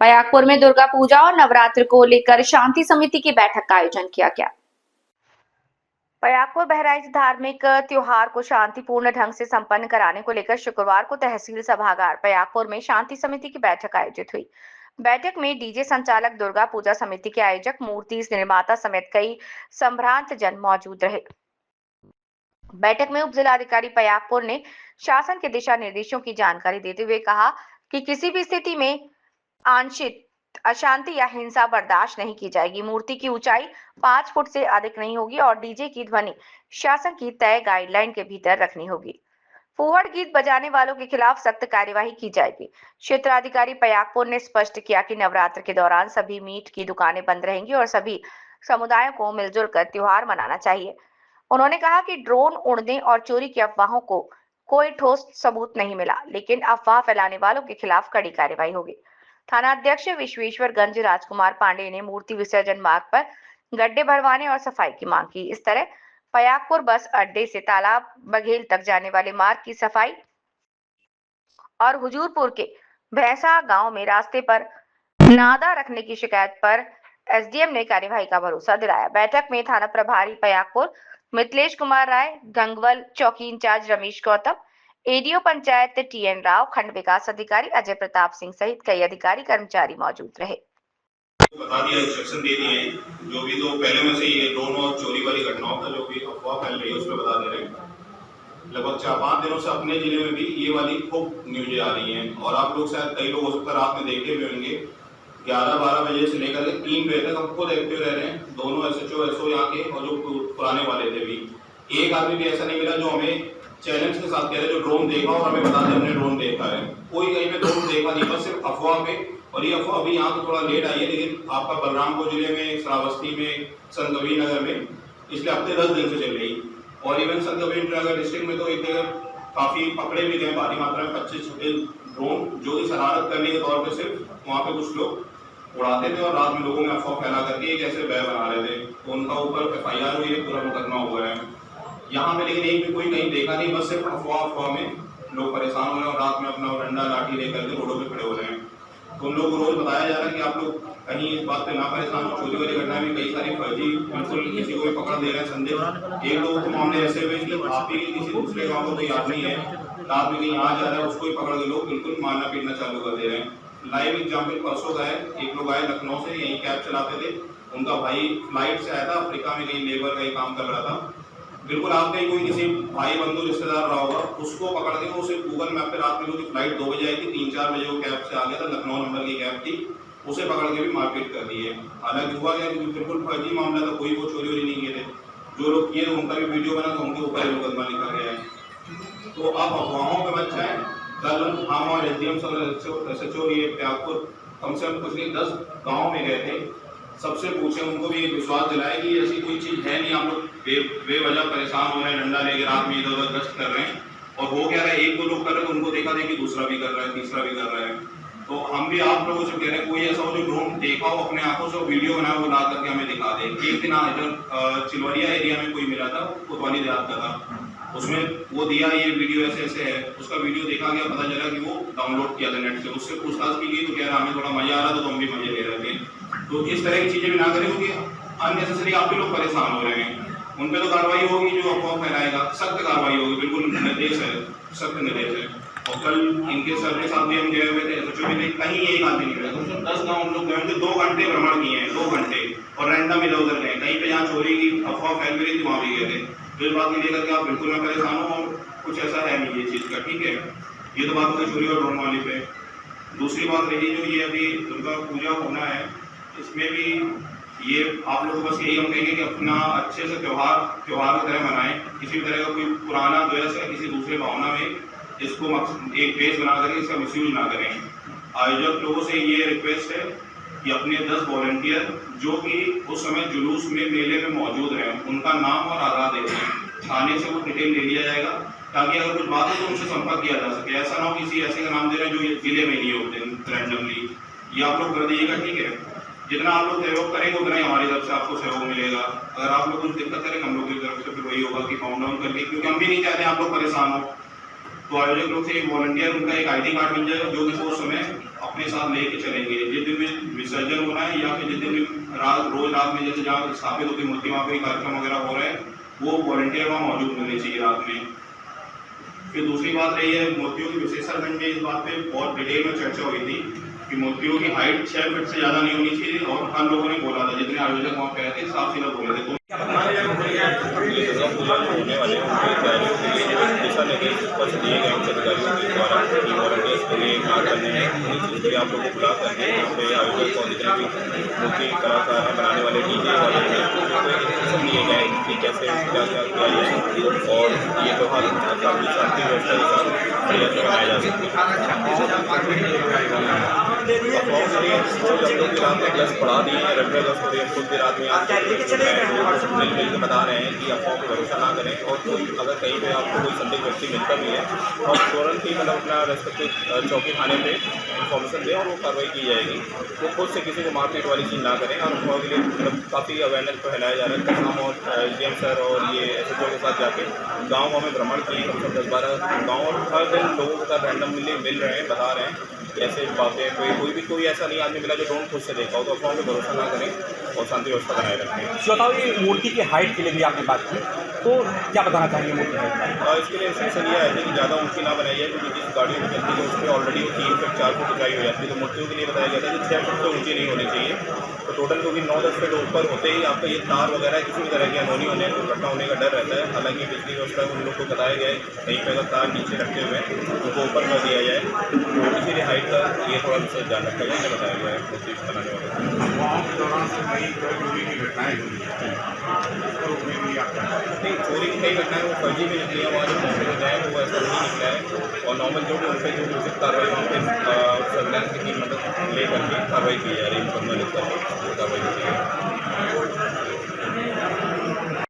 पयागपुर में दुर्गा पूजा और नवरात्र को लेकर शांति समिति की बैठक का आयोजन किया गया। पयागपुर बहराइच धार्मिक त्योहार को शांतिपूर्ण ढंग से संपन्न कराने को लेकर शुक्रवार को तहसील सभागार पयागपुर में शांति समिति की बैठक आयोजित हुई। बैठक में डीजे संचालक, दुर्गा पूजा समिति के आयोजक, मूर्ति निर्माता समेत कई संभ्रांत जन मौजूद रहे। बैठक में उप जिलाधिकारी पयागपुर ने शासन के दिशा निर्देशों की जानकारी देते हुए कहा कि किसी भी स्थिति में आंशिक अशांति या हिंसा बर्दाश्त नहीं की जाएगी। मूर्ति की ऊंचाई 5 फुट से अधिक नहीं होगी और डीजे की ध्वनि शासन की तय गाइडलाइन के भीतर रखनी होगी। फूहड़ गीत बजाने वालों के खिलाफ सख्त कार्यवाही की जाएगी। क्षेत्राधिकारी पयागपुर ने स्पष्ट किया कि नवरात्र के दौरान सभी मीट की दुकानें बंद रहेंगी और सभी समुदायों को मिलजुल कर त्योहार मनाना चाहिए। उन्होंने कहा कि ड्रोन उड़ने और चोरी की अफवाहों को कोई ठोस सबूत नहीं मिला, लेकिन अफवाह फैलाने वालों के खिलाफ कड़ी कार्रवाई होगी। थाना अध्यक्ष विश्वेश्वरगंज राजकुमार पांडे ने मूर्ति विसर्जन मार्ग पर गड्ढे भरवाने और सफाई की मांग की। इस तरह पयागपुर बस अड्डे से तालाब बघेल तक जाने वाले मार्ग की सफाई और हुजूरपुर के भैंसा गांव में रास्ते पर नादा रखने की शिकायत पर एसडीएम ने कार्यवाही का भरोसा दिलाया। बैठक में थाना प्रभारी पयागपुर मिथिलेश कुमार राय, गंगवल चौकी incharge Ramesh Gautam, ADO panchayat TN Rao, खंड विकास अधिकारी अजय प्रताप सिंह सहित कई अधिकारी कर्मचारी मौजूद रहे। बता दिया, इंस्ट्रक्शन दे दिए हैं। जो भी तो पहले में से ये ड्रोन और चोरी वाली घटनाओं का जो भी अफवाह फैल रही है उस पर बता दे रहे हैं। लगभग 4-5 दिनों से अपने जिले में भी ये वाली खूब न्यूज आ रही हैं और आप लोग शायद कई लोग हो सकता है रात में देखे भी होंगे। 11-12 बजे से लेकर 3 बजे तक हम खुद एक्टिव रह रहे हैं, दोनों एसओ यहाँ के और जो पुराने वाले थे भी। एक आदमी भी ऐसा नहीं मिला जो हमें चैलेंज के साथ कह रहे जो ड्रोन देखा और हमें बता दें हमने ड्रोन देखा है। कोई कहीं पे ड्रोन देखा नहीं, बस सिर्फ अफवाह पे। और ये अफवाह अभी यहाँ तो थोड़ा लेट आई है, लेकिन आपका बलरामपुर जिले में, श्रावस्ती में, संत कबीर नगर में इसलिए हफ्ते 10 दिन से चल रही। और इवन संत कबीर नगर डिस्ट्रिक्ट में तो एक काफी पकड़े भी गए भारी मात्रा में 25 छोटे ड्रोन, जो कि शरारत करने के तौर पर सिर्फ वहाँ पे कुछ लोग उड़ाते थे और रात में लोगों में अफवाह फैला करके एक ऐसे बैग बना रहे थे। तो उनका ऊपर FIR हुई है, पूरा मुकदमा हुआ है यहाँ पे। लेकिन एक भी कोई कहीं देखा नहीं, बस सिर्फ अफवाह में लोग परेशान हो रहे हैं और रात में अपना डंडा लाठी लेकर के रोडों पे खड़े हो रहे हैं। तो उन लोगों को रोज बताया जा रहा है कि आप लोग कहीं इस बात पे ना परेशान हो। चोरी वाली घटना में कई सारी फर्जी बिल्कुल किसी को भी पकड़ दे रहे हैं संदेह। एक लोगों को मामले ऐसे हुए कि आप ही किसी दूसरे गाँव को तो याद नहीं है, रात में कहीं आ जा रहा है, उसको ही पकड़ के लोग बिल्कुल मारना पीटना चालू कर दे रहे हैं। लाइव एग्जाम्पल परसों का है, एक लोग आए लखनऊ से, यही कैब चलाते थे, उनका भाई फ्लाइट से आया था, अफ्रीका में कहीं लेबर का ही काम कर रहा था। बिल्कुल आप कहीं कोई किसी भाई बंधु रिश्तेदार रहा होगा, उसको पकड़ के उसे गूगल मैप पे रात में उसकी फ्लाइट 2 बजे आई थी, 3-4 बजे वो कैब से आ गया था, लखनऊ नंबर की कैब थी, उसे पकड़ के भी मारपीट कर दी है। हालांकि हुआ क्या, बिल्कुल फर्जी मामला था, कोई वो चोरी वोरी नहीं किए थे। जो लोग किए उनका भी वीडियो बना तो उनके ऊपर मुकदमा लिखा गया है। तो आप अफवाहों पर बच जाए। कल हम और एसडीएम SHO ये पयागपुर कम से कम कुछ नहीं 10 गाँव में गए थे, सबसे पूछे, उनको भी विश्वास दिलाया कि ऐसी कोई चीज है नहीं, आप लोग बेवजह परेशान हो रहे हैं, डंडा लेके रात में इधर उधर गश्त कर रहे हैं। और हो क्या रहा है, 1-2 लोग कर रहे हैं, उनको देखा देखी दूसरा भी कर रहा है, तीसरा भी कर रहा है। तो हम भी आप लोगों से कह रहे हैं, कोई ऐसा हो जो ड्रोन देखा हो अपने आंखों से, वीडियो बनाए, वो ला करके हमें दिखा दे। एक दिन इधर चिलवरिया एरिया में कोई मिला था, कोतवाली देहात का था, उसमें वो दिया ये वीडियो ऐसे ऐसे है, उसका वीडियो देखा गया, पता चला कि वो डाउनलोड किया था नेट से। उससे पूछताछ की गई तो कह रहा हमें थोड़ा मजा आ रहा था तो हम भी मजे ले रहे थे। तो इस तरह की चीजें भी ना करें, क्योंकि अननेसेसरी आप भी लोग परेशान हो रहे हैं। उन पर तो कार्रवाई होगी, जो अफवाह फैलाएगा सख्त कार्रवाई होगी, बिल्कुल निर्देश है, सख्त निर्देश है। और कल इनके सर के साथ भी हम गए हुए थे, SHO भी कहीं एक आदमी नहीं मिला, तो 10 गाँव हम लोग गए थे, 2 घंटे भ्रमण किए हैं, 2 घंटे, और रैंडम इधर उधर गए, कहीं पे जहाँ चोरी की अफवाह फैल रही थी वहाँ भी गए थे। तो इस बात को लेकर के आप बिल्कुल ना परेशान हो, और कुछ ऐसा है नहीं ये चीज़ का, ठीक है। ये तो बात हो गई चोरी और ड्रोन वाली पे। दूसरी बात रही जो ये अभी दुर्गा पूजा होना है, इसमें भी ये आप लोग बस यही हम कहेंगे कि अपना अच्छे से त्योहार की तरह मनाएं, किसी तरह का कोई पुराना द्वेष या किसी दूसरे भावना में इसको एक बेस बना करके इसका मिसयूज ना करें। आयोजक लोगों से ये रिक्वेस्ट है कि अपने 10 वॉलंटियर जो कि उस समय जुलूस में मेले में मौजूद रहे, उनका नाम और आधार देखें, थाने से वो डिटेल ले लिया जाएगा, ताकि अगर कुछ बात हो तो उनसे संपर्क किया जा सके। ऐसा ना हो किसी ऐसे का नाम दे रहे हैं जो जिले में नहीं होते रैंडमली, ये आप लोग कर दीजिएगा, ठीक है। जितना आप लोग सहयोग करेंगे उतना ही हमारी तरफ से आपको सहयोग मिलेगा। अगर आप लोग कुछ दिक्कत करेंगे हम लोग की तरफ से फिर वही होगा कि काउंट डाउन करके, क्योंकि हम भी नहीं चाहते आप लोग परेशान हो। तो आयोजक लोग से एक वॉलंटियर उनका एक आईडी कार्ड मिल जाएगा, जो कि वो उस समय अपने साथ लेके चलेंगे। जिस दिन में विसर्जन होना है या फिर जिस दिन में रोज रात में जैसे जहाँ स्थापित होती मूर्ति वहाँ पे कार्यक्रम वगैरह हो रहे हैं, वो वॉलंटियर वहाँ मौजूद होने चाहिए रात में। फिर दूसरी बात रही है मूर्तियों की विशेषण में, इस बात पे बहुत डिटेल में चर्चा हुई थी कि मूर्तियों की हाइट 6 फीट से ज़्यादा नहीं होनी चाहिए, और हर लोगों ने बोला था, जितने आयोजक वहाँ पे आए थे साफ सीधा बोले थे। ये दुर्गा पूजा जो होने वाले हैं उनकी तैयारियों के लिए दिशा निर्देश ऊपर से दिए गए उच्च अधिकारियों के द्वारा कि वॉलंटियर्स के लिए क्या करने हैं, उन्हीं चीज़ के लिए आप लोगों को बुला करके यहाँ पे आयोजक और जितने भी मूर्ति कलाकार हैं, बनाने वाले डीजे वाले हैं, उनको इंस्ट्रक्शन दिए गए कि कैसे क्या क्या किया जाए और ये त्यौहार काफ़ी शांति व्यवस्था के साथ बढ़िया से मनाया जा सकता बढ़ा दिए हैं। रेड अगस्त और हम खुद भी रात में मिल के बता रहे हैं कि अफवाहों पर भरोसा ना करें, और कोई अगर कहीं पे आपको कोई संदिग्ध व्यक्ति मिलता भी है और तुरंत ही मतलब अपना रेस्पेक्टिव चौकी थाने पे इन्फॉर्मेशन दें और वो कार्रवाई की जाएगी। वो खुद से किसी को मारपीट वाली चीज़ ना करें, और अफवाहों के लिए मतलब काफ़ी अवेयरनेस फैलाया जा रहा है। कल हम और डीएम सर और ये एसएचओ के साथ जाके गाँव में भ्रमण किए, कम से कम 10-12 गाँव, और हर दिन लोगों के साथ रैंडमली मिल रहे हैं, बता रहे हैं ऐसे बातें। कोई ऐसा नहीं आदमी मिला जो ड्रोन खुद से देखा हो, तो अफवाहों पर भरोसा ना करें और शांति व्यवस्था बनाए रखें। बताओ, ये मूर्ति की हाइट के लिए भी आपने बात की, तो क्या बताना चाहेंगे मूर्ति हाइट? इसके लिए इंस्ट्रक्शन ये है कि ज़्यादा ऊँची ना बनाई जाए, क्योंकि जिस गाड़ियों में चलती है उस पर ऑलरेडी 3 फीट 4 फीट ऊँचाई हो जाती है। तो मूर्तियों के लिए बताया गया था कि 6 फीट से ऊँची नहीं होनी चाहिए। तो टोटल क्योंकि 9-10 फीट ऊपर होते ही आपका ये तार वगैरह किसी भी तरह की अनहोनी होने दुर्घटना होने का डर रहता है। हालांकि बिजली व्यवस्था उन लोग को बताया गया है कहीं पर अगर तार नीचे रखते हुए उनको ऊपर कर दिया जाए, तो इसीलिए हाइट का ये थोड़ा विशेष ध्यान रखा जाए, बताया गया है मूर्ति बनाने वाले। नहीं, चोरी की कई घटनाएं वो फर्जी में निकली है, वहाँ जो मौके पर गए वो ऐसा नहीं निकला है, और नॉर्मल जो भी उनसे जो उचित कार्रवाई वहाँ पे सर्विलांस की मदद ले करके कार्रवाई की जा रही है, मुकम्मल इस पर कार्रवाई की जाएगी।